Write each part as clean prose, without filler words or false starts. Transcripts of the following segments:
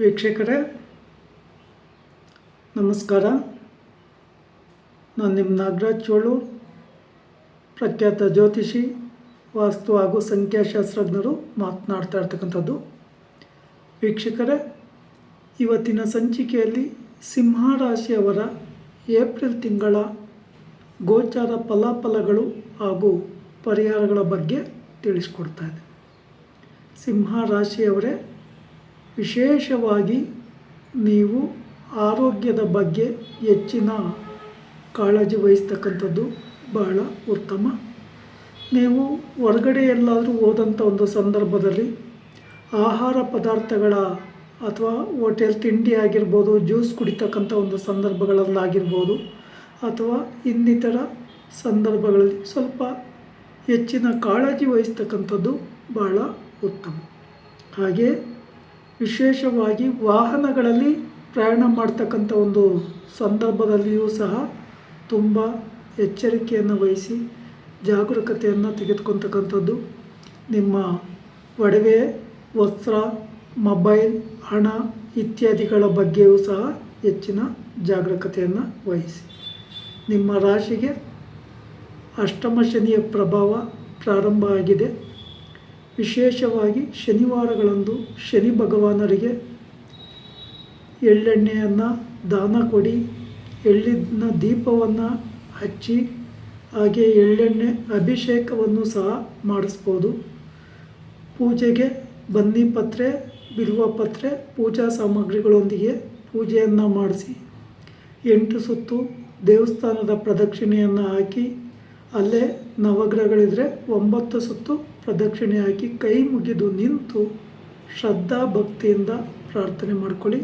ವೀಕ್ಷಕರೇ ನಮಸ್ಕಾರ. ನಾನು ನಿಮ್ಮ ನಾಗರಾಜ್ ಚೋಳು, ಪ್ರಖ್ಯಾತ ಜ್ಯೋತಿಷಿ, ವಾಸ್ತು ಹಾಗೂ ಸಂಖ್ಯಾಶಾಸ್ತ್ರಜ್ಞರು ಮಾತನಾಡ್ತಾ ಇರ್ತಕ್ಕಂಥದ್ದು. ವೀಕ್ಷಕರೇ, ಇವತ್ತಿನ ಸಂಚಿಕೆಯಲ್ಲಿ ಸಿಂಹರಾಶಿಯವರ ಏಪ್ರಿಲ್ ತಿಂಗಳ ಗೋಚಾರ ಫಲಾಫಲಗಳು ಹಾಗೂ ಪರಿಹಾರಗಳ ಬಗ್ಗೆ ತಿಳಿಸ್ಕೊಡ್ತಾ ಇದೆ. ಸಿಂಹರಾಶಿಯವರೇ, ವಿಶೇಷವಾಗಿ ನೀವು ಆರೋಗ್ಯದ ಬಗ್ಗೆ ಹೆಚ್ಚಿನ ಕಾಳಜಿ ವಹಿಸ್ತಕ್ಕಂಥದ್ದು ಬಹಳ ಉತ್ತಮ. ನೀವು ಹೊರಗಡೆ ಎಲ್ಲಾದರೂ ಹೋದಂಥ ಒಂದು ಸಂದರ್ಭದಲ್ಲಿ ಆಹಾರ ಪದಾರ್ಥಗಳ ಅಥವಾ ಹೋಟೆಲ್ ತಿಂಡಿ ಆಗಿರ್ಬೋದು, ಜ್ಯೂಸ್ ಕುಡಿತಕ್ಕಂಥ ಒಂದು ಸಂದರ್ಭಗಳಲ್ಲಾಗಿರ್ಬೋದು, ಅಥವಾ ಇನ್ನಿತರ ಸಂದರ್ಭಗಳಲ್ಲಿ ಸ್ವಲ್ಪ ಹೆಚ್ಚಿನ ಕಾಳಜಿ ವಹಿಸ್ತಕ್ಕಂಥದ್ದು ಬಹಳ ಉತ್ತಮ. ಹಾಗೆ ವಿಶೇಷವಾಗಿ ವಾಹನಗಳಲ್ಲಿ ಪ್ರಯಾಣ ಮಾಡ್ತಕ್ಕಂಥ ಒಂದು ಸಂದರ್ಭದಲ್ಲಿಯೂ ಸಹ ತುಂಬ ಎಚ್ಚರಿಕೆಯನ್ನು ವಹಿಸಿ ಜಾಗರೂಕತೆಯನ್ನು ತೆಗೆದುಕೊಳ್ತಕ್ಕಂಥದ್ದು. ನಿಮ್ಮ ಒಡವೆ, ವಸ್ತ್ರ, ಮೊಬೈಲ್, ಹಣ ಇತ್ಯಾದಿಗಳ ಬಗ್ಗೆಯೂ ಸಹ ಹೆಚ್ಚಿನ ಜಾಗರೂಕತೆಯನ್ನು ವಹಿಸಿ. ನಿಮ್ಮ ರಾಶಿಗೆ ಅಷ್ಟಮ ಶನಿಯ ಪ್ರಭಾವ ಪ್ರಾರಂಭ ಆಗಿದೆ. ವಿಶೇಷವಾಗಿ ಶನಿವಾರಗಳಂದು ಶನಿ ಭಗವಾನರಿಗೆ ಎಳ್ಳೆಣ್ಣೆಯನ್ನು ದಾನ ಕೊಡಿ, ಎಳ್ಳಿನ ದೀಪವನ್ನು ಹಚ್ಚಿ, ಹಾಗೆ ಎಳ್ಳೆಣ್ಣೆ ಅಭಿಷೇಕವನ್ನು ಸಹ ಮಾಡಿಸ್ಬೋದು. ಪೂಜೆಗೆ ಬನ್ನಿ ಪತ್ರೆ, ಬಿಲ್ವ ಪತ್ರೆ, ಪೂಜಾ ಸಾಮಗ್ರಿಗಳೊಂದಿಗೆ ಪೂಜೆಯನ್ನು ಮಾಡಿಸಿ 8 ಸುತ್ತು ದೇವಸ್ಥಾನದ ಪ್ರದಕ್ಷಿಣೆಯನ್ನು ಹಾಕಿ, ಅಲ್ಲೇ ನವಗ್ರಹಗಳಿದ್ದರೆ 9 ಸುತ್ತು ಪ್ರದಕ್ಷಿಣೆ ಹಾಕಿ ಕೈ ಮುಗಿದು ನಿಂತು ಶ್ರದ್ಧಾ ಭಕ್ತಿಯಿಂದ ಪ್ರಾರ್ಥನೆ ಮಾಡ್ಕೊಳ್ಳಿ.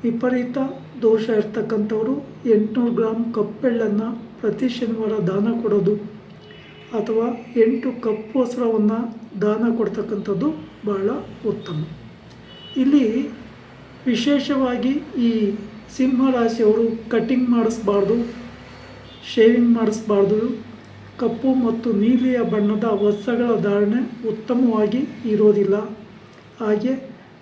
ವಿಪರೀತ ದೋಷ ಇರ್ತಕ್ಕಂಥವರು 800 ಗ್ರಾಮ್ ಕಪ್ಪೆಳ್ಳನ್ನು ಪ್ರತಿ ಶನಿವಾರ ದಾನ ಕೊಡೋದು, ಅಥವಾ 8 ಕಪ್ಪು ವಸ್ತ್ರವನ್ನು ದಾನ ಕೊಡ್ತಕ್ಕಂಥದ್ದು ಬಹಳ ಉತ್ತಮ. ಇಲ್ಲಿ ವಿಶೇಷವಾಗಿ ಈ ಸಿಂಹರಾಶಿಯವರು ಕಟಿಂಗ್ ಮಾಡಿಸ್ಬಾರ್ದು, ಶೇವಿಂಗ್ ಮಾಡಿಸ್ಬಾರ್ದು. ಕಪ್ಪು ಮತ್ತು ನೀಲಿಯ ಬಣ್ಣದ ವಸ್ತ್ರಗಳ ಧಾರಣೆ ಉತ್ತಮವಾಗಿ ಇರೋದಿಲ್ಲ. ಹಾಗೆ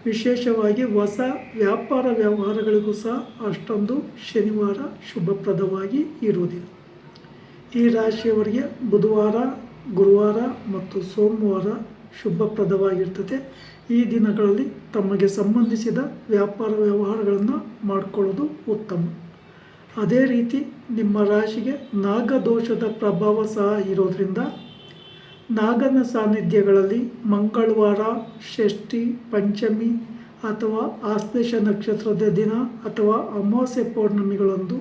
ವಿಶೇಷವಾಗಿ ಹೊಸ ವ್ಯಾಪಾರ ವ್ಯವಹಾರಗಳಿಗೂ ಸಹ ಅಷ್ಟೊಂದು ಶನಿವಾರ ಶುಭಪ್ರದವಾಗಿ ಇರುವುದಿಲ್ಲ. ಈ ರಾಶಿಯವರಿಗೆ ಬುಧವಾರ, ಗುರುವಾರ ಮತ್ತು ಸೋಮವಾರ ಶುಭಪ್ರದವಾಗಿರ್ತದೆ. ಈ ದಿನಗಳಲ್ಲಿ ತಮಗೆ ಸಂಬಂಧಿಸಿದ ವ್ಯಾಪಾರ ವ್ಯವಹಾರಗಳನ್ನು ಮಾಡಿಕೊಳ್ಳೋದು ಉತ್ತಮ. ಅದೇ ರೀತಿ ನಿಮ್ಮ ರಾಶಿಗೆ ನಾಗದೋಷದ ಪ್ರಭಾವ ಸಹ ಇರೋದರಿಂದ ನಾಗನ ಸಾನ್ನಿಧ್ಯಗಳಲ್ಲಿ ಮಂಗಳವಾರ, ಷಷ್ಠಿ, ಪಂಚಮಿ ಅಥವಾ ಆಶ್ಲೇಷ ನಕ್ಷತ್ರದ ದಿನ ಅಥವಾ ಅಮಾವಾಸ್ಯೆ ಪೌರ್ಣಮಿಗಳಂದು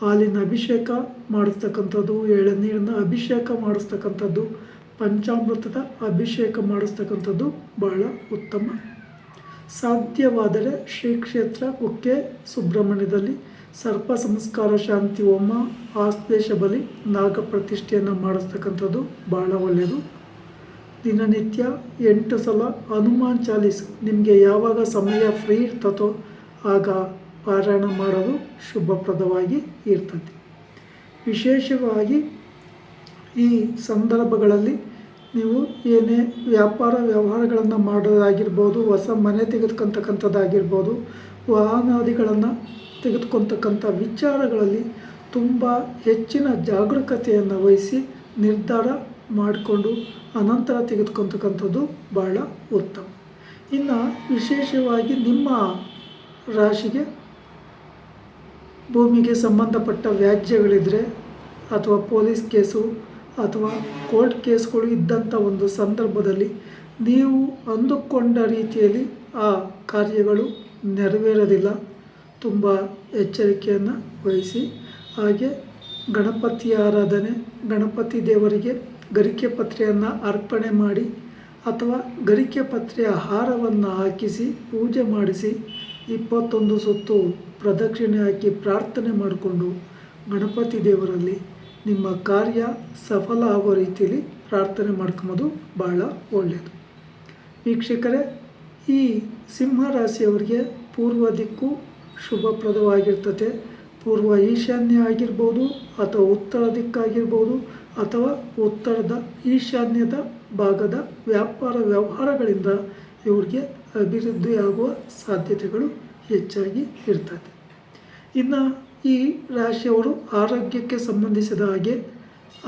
ಹಾಲಿನ ಅಭಿಷೇಕ ಮಾಡಿಸ್ತಕ್ಕಂಥದ್ದು, ಎಳನೀರಿನ ಅಭಿಷೇಕ ಮಾಡಿಸ್ತಕ್ಕಂಥದ್ದು, ಪಂಚಾಮೃತದ ಅಭಿಷೇಕ ಮಾಡಿಸ್ತಕ್ಕಂಥದ್ದು ಬಹಳ ಉತ್ತಮ. ಸಾಧ್ಯವಾದರೆ ಶ್ರೀ ಕ್ಷೇತ್ರ ಕುಕ್ಕೆ ಸುಬ್ರಹ್ಮಣ್ಯದಲ್ಲಿ ಸರ್ಪ ಸಂಸ್ಕಾರ ಶಾಂತಿ ಹೋಮ, ಆಶ್ಲೇಷ ಬಲಿ, ನಾಗ ಪ್ರತಿಷ್ಠೆಯನ್ನು ಮಾಡಿಸ್ತಕ್ಕಂಥದ್ದು ಬಹಳ ಒಳ್ಳೆಯದು. ದಿನನಿತ್ಯ 8 ಸಲ ಹನುಮಾನ್ ಚಾಲೀಸ್ ನಿಮಗೆ ಯಾವಾಗ ಸಮಯ ಫ್ರೀ ಇರ್ತದೋ ಆಗ ಪಾರಾಯಣ ಮಾಡೋದು ಶುಭಪ್ರದವಾಗಿ ಇರ್ತದೆ. ವಿಶೇಷವಾಗಿ ಈ ಸಂದರ್ಭಗಳಲ್ಲಿ ನೀವು ಏನೇ ವ್ಯಾಪಾರ ವ್ಯವಹಾರಗಳನ್ನು ಮಾಡೋದಾಗಿರ್ಬೋದು, ಹೊಸ ಮನೆ ತೆಗೆದುಕೊಳ್ತಕ್ಕಂಥದ್ದಾಗಿರ್ಬೋದು, ವಾಹನಾದಿಗಳನ್ನು ತೆಗೆದುಕೊಳ್ತಕ್ಕಂಥ ವಿಚಾರಗಳಲ್ಲಿ ತುಂಬ ಹೆಚ್ಚಿನ ಜಾಗರೂಕತೆಯನ್ನು ವಹಿಸಿ ನಿರ್ಧಾರ ಮಾಡಿಕೊಂಡು ಅನಂತರ ತೆಗೆದುಕೊಳ್ತಕ್ಕಂಥದ್ದು ಬಹಳ ಉತ್ತಮ. ಇನ್ನು ವಿಶೇಷವಾಗಿ ನಿಮ್ಮ ರಾಶಿಗೆ ಭೂಮಿಗೆ ಸಂಬಂಧಪಟ್ಟ ವ್ಯಾಜ್ಯಗಳಿದ್ದರೆ ಅಥವಾ ಪೊಲೀಸ್ ಕೇಸು ಅಥವಾ ಕೋರ್ಟ್ ಕೇಸ್ಗಳು ಇದ್ದಂಥ ಒಂದು ಸಂದರ್ಭದಲ್ಲಿ ನೀವು ಅಂದುಕೊಂಡ ರೀತಿಯಲ್ಲಿ ಆ ಕಾರ್ಯಗಳು ನೆರವೇರೋದಿಲ್ಲ. ತುಂಬ ಎಚ್ಚರಿಕೆಯನ್ನು ವಹಿಸಿ. ಹಾಗೆ ಗಣಪತಿಯ ಆರಾಧನೆ, ಗಣಪತಿ ದೇವರಿಗೆ ಗರಿಕೆ ಪತ್ರೆಯನ್ನು ಅರ್ಪಣೆ ಮಾಡಿ ಅಥವಾ ಗರಿಕೆ ಪತ್ರೆಯ ಹಾರವನ್ನು ಹಾಕಿಸಿ ಪೂಜೆ ಮಾಡಿಸಿ 21 ಸುತ್ತು ಪ್ರದಕ್ಷಿಣೆ ಹಾಕಿ ಪ್ರಾರ್ಥನೆ ಮಾಡಿಕೊಂಡು ಗಣಪತಿ ದೇವರಲ್ಲಿ ನಿಮ್ಮ ಕಾರ್ಯ ಸಫಲ ಆಗೋ ರೀತಿಯಲ್ಲಿ ಪ್ರಾರ್ಥನೆ ಮಾಡ್ಕೊಂಬೋದು ಬಹಳ ಒಳ್ಳೆಯದು. ವೀಕ್ಷಕರೇ, ಈ ಸಿಂಹರಾಶಿಯವರಿಗೆ ಪೂರ್ವ ದಿಕ್ಕು ಶುಭಪ್ರದವಾಗಿರ್ತದೆ. ಪೂರ್ವ ಈಶಾನ್ಯ ಆಗಿರ್ಬೋದು ಅಥವಾ ಉತ್ತರ ದಿಕ್ಕಾಗಿರ್ಬೋದು ಅಥವಾ ಉತ್ತರದ ಈಶಾನ್ಯದ ಭಾಗದ ವ್ಯಾಪಾರ ವ್ಯವಹಾರಗಳಿಂದ ಇವ್ರಿಗೆ ಅಭಿವೃದ್ಧಿಯಾಗುವ ಸಾಧ್ಯತೆಗಳು ಹೆಚ್ಚಾಗಿ ಇರ್ತದೆ. ಇನ್ನು ಈ ರಾಶಿಯವರು ಆರೋಗ್ಯಕ್ಕೆ ಸಂಬಂಧಿಸಿದ ಹಾಗೆ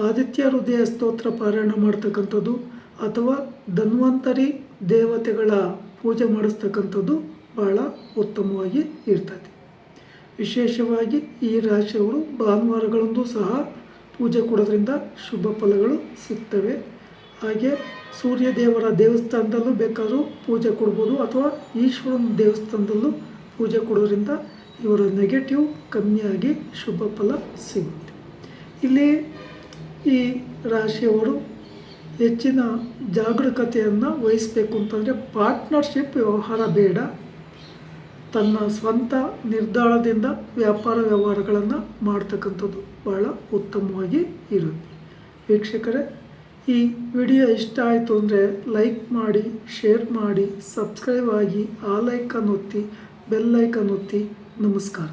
ಆದಿತ್ಯ ಹೃದಯ ಸ್ತೋತ್ರ ಪಾರಾಯಣ ಮಾಡ್ತಕ್ಕಂಥದ್ದು ಅಥವಾ ಧನ್ವಂತರಿ ದೇವತೆಗಳ ಪೂಜೆ ಮಾಡಿಸ್ತಕ್ಕಂಥದ್ದು ಬಹಳ ಉತ್ತಮವಾಗಿ ಇರ್ತದೆ. ವಿಶೇಷವಾಗಿ ಈ ರಾಶಿಯವರು ಭಾನುವಾರಗಳಂದು ಸಹ ಪೂಜೆ ಕೊಡೋದ್ರಿಂದ ಶುಭ ಫಲಗಳು ಸಿಗ್ತವೆ. ಹಾಗೆ ಸೂರ್ಯ ದೇವರ ದೇವಸ್ಥಾನದಲ್ಲೂ ಬೇಕಾದರೂ ಪೂಜೆ ಕೊಡ್ಬೋದು ಅಥವಾ ಈಶ್ವರನ ದೇವಸ್ಥಾನದಲ್ಲೂ ಪೂಜೆ ಕೊಡೋದ್ರಿಂದ ಇವರ ನೆಗೆಟಿವ್ ಕಮ್ಮಿಯಾಗಿ ಶುಭ ಫಲ ಸಿಗುತ್ತೆ. ಇಲ್ಲಿ ಈ ರಾಶಿಯವರು ಹೆಚ್ಚಿನ ಜಾಗರೂಕತೆಯನ್ನು ವಹಿಸಬೇಕು ಅಂತಂದರೆ ಪಾರ್ಟ್ನರ್ಶಿಪ್ ವ್ಯವಹಾರ ಬೇಡ. ತನ್ನ ಸ್ವಂತ ನಿರ್ಧಾರದಿಂದ ವ್ಯಾಪಾರ ವ್ಯವಹಾರಗಳನ್ನು ಮಾಡ್ತಕ್ಕಂಥದ್ದು ಬಹಳ ಉತ್ತಮವಾಗಿ ಇರುತ್ತೆ. ವೀಕ್ಷಕರೇ, ಈ ವಿಡಿಯೋ ಇಷ್ಟ ಆಯಿತು ಅಂದರೆ ಲೈಕ್ ಮಾಡಿ, ಶೇರ್ ಮಾಡಿ, ಸಬ್ಸ್ಕ್ರೈಬ್ ಆಗಿ, ಆಲ್ ಐಕಾನ್ ಒತ್ತಿ, ಬೆಲ್ ಐಕಾನ್ ಒತ್ತಿ. ನಮಸ್ಕಾರ.